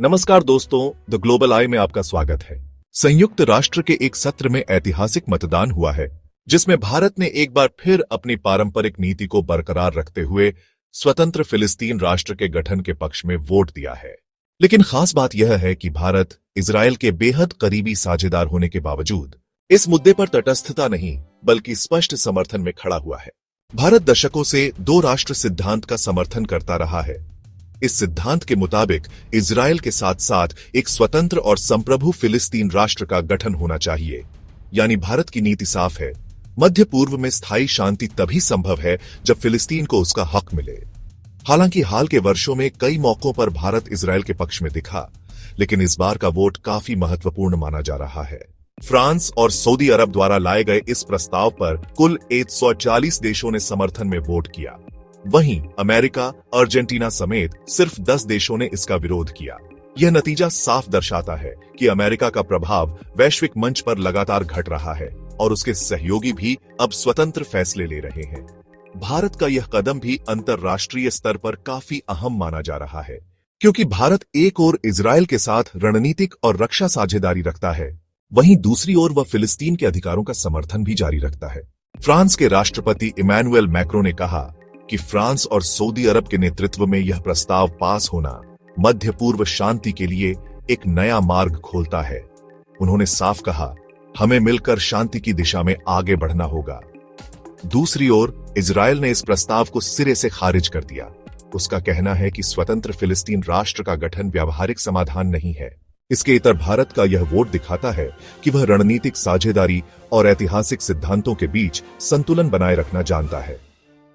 नमस्कार दोस्तों, the global आई में आपका स्वागत है। संयुक्त राष्ट्र के एक सत्र में ऐतिहासिक मतदान हुआ है, जिसमें भारत ने एक बार फिर अपनी पारंपरिक नीति को बरकरार रखते हुए स्वतंत्र फिलिस्तीन राष्ट्र के गठन के पक्ष में वोट दिया है। लेकिन खास बात यह है कि भारत इजरायल के बेहद करीबी साझेदार होने के बावजूद इस मुद्दे पर तटस्थता नहीं बल्कि स्पष्ट समर्थन में खड़ा हुआ है। भारत दशकों से दो राष्ट्र सिद्धांत का समर्थन करता रहा है। इस सिद्धांत के मुताबिक इजरायल के साथ साथ एक स्वतंत्र और संप्रभु फिलिस्तीन राष्ट्र का गठन होना चाहिए। यानी भारत की नीति साफ है, मध्य पूर्व में स्थायी शांति तभी संभव है जब फिलिस्तीन को उसका हक मिले। हालांकि हाल के वर्षों में कई मौकों पर भारत इजरायल के पक्ष में दिखा, लेकिन इस बार का वोट काफी महत्वपूर्ण माना जा रहा है। फ्रांस और सऊदी अरब द्वारा लाए गए इस प्रस्ताव पर कुल 140 देशों ने समर्थन में वोट किया। वहीं अमेरिका, अर्जेंटीना समेत सिर्फ 10 देशों ने इसका विरोध किया। यह नतीजा साफ दर्शाता है कि अमेरिका का प्रभाव वैश्विक मंच पर लगातार घट रहा है और उसके सहयोगी भी अब स्वतंत्र फैसले ले रहे हैं। भारत का यह कदम भी अंतर्राष्ट्रीय स्तर पर काफी अहम माना जा रहा है, क्योंकि भारत एक ओर इजरायल के साथ रणनीतिक और रक्षा साझेदारी रखता है, वहीं दूसरी ओर वह फिलिस्तीन के अधिकारों का समर्थन भी जारी रखता है। फ्रांस के राष्ट्रपति इमैनुएल मैक्रों ने कहा कि फ्रांस और सऊदी अरब के नेतृत्व में यह प्रस्ताव पास होना मध्य पूर्व शांति के लिए एक नया मार्ग खोलता है। उन्होंने साफ कहा, हमें मिलकर शांति की दिशा में आगे बढ़ना होगा। दूसरी ओर इजरायल ने इस प्रस्ताव को सिरे से खारिज कर दिया। उसका कहना है कि स्वतंत्र फिलिस्तीन राष्ट्र का गठन व्यावहारिक समाधान नहीं है। इसके इतर भारत का यह वोट दिखाता है कि वह रणनीतिक साझेदारी और ऐतिहासिक सिद्धांतों के बीच संतुलन बनाए रखना जानता है।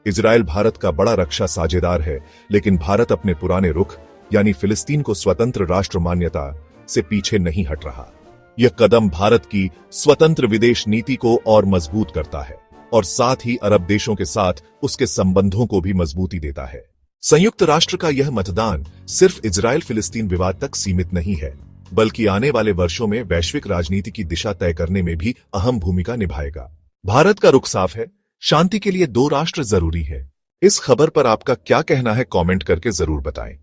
इजरायल भारत का बड़ा रक्षा साझेदार है, लेकिन भारत अपने पुराने रुख यानी फिलिस्तीन को स्वतंत्र राष्ट्र मान्यता से पीछे नहीं हट रहा। यह कदम भारत की स्वतंत्र विदेश नीति को और मजबूत करता है और साथ ही अरब देशों के साथ उसके संबंधों को भी मजबूती देता है। संयुक्त राष्ट्र का यह मतदान सिर्फ इजरायल फिलिस्तीन विवाद तक सीमित नहीं है, बल्कि आने वाले वर्षों में वैश्विक राजनीति की दिशा तय करने में भी अहम भूमिका निभाएगा। भारत का रुख साफ है, शांति के लिए दो राष्ट्र जरूरी है। इस खबर पर आपका क्या कहना है, कमेंट करके जरूर बताएं।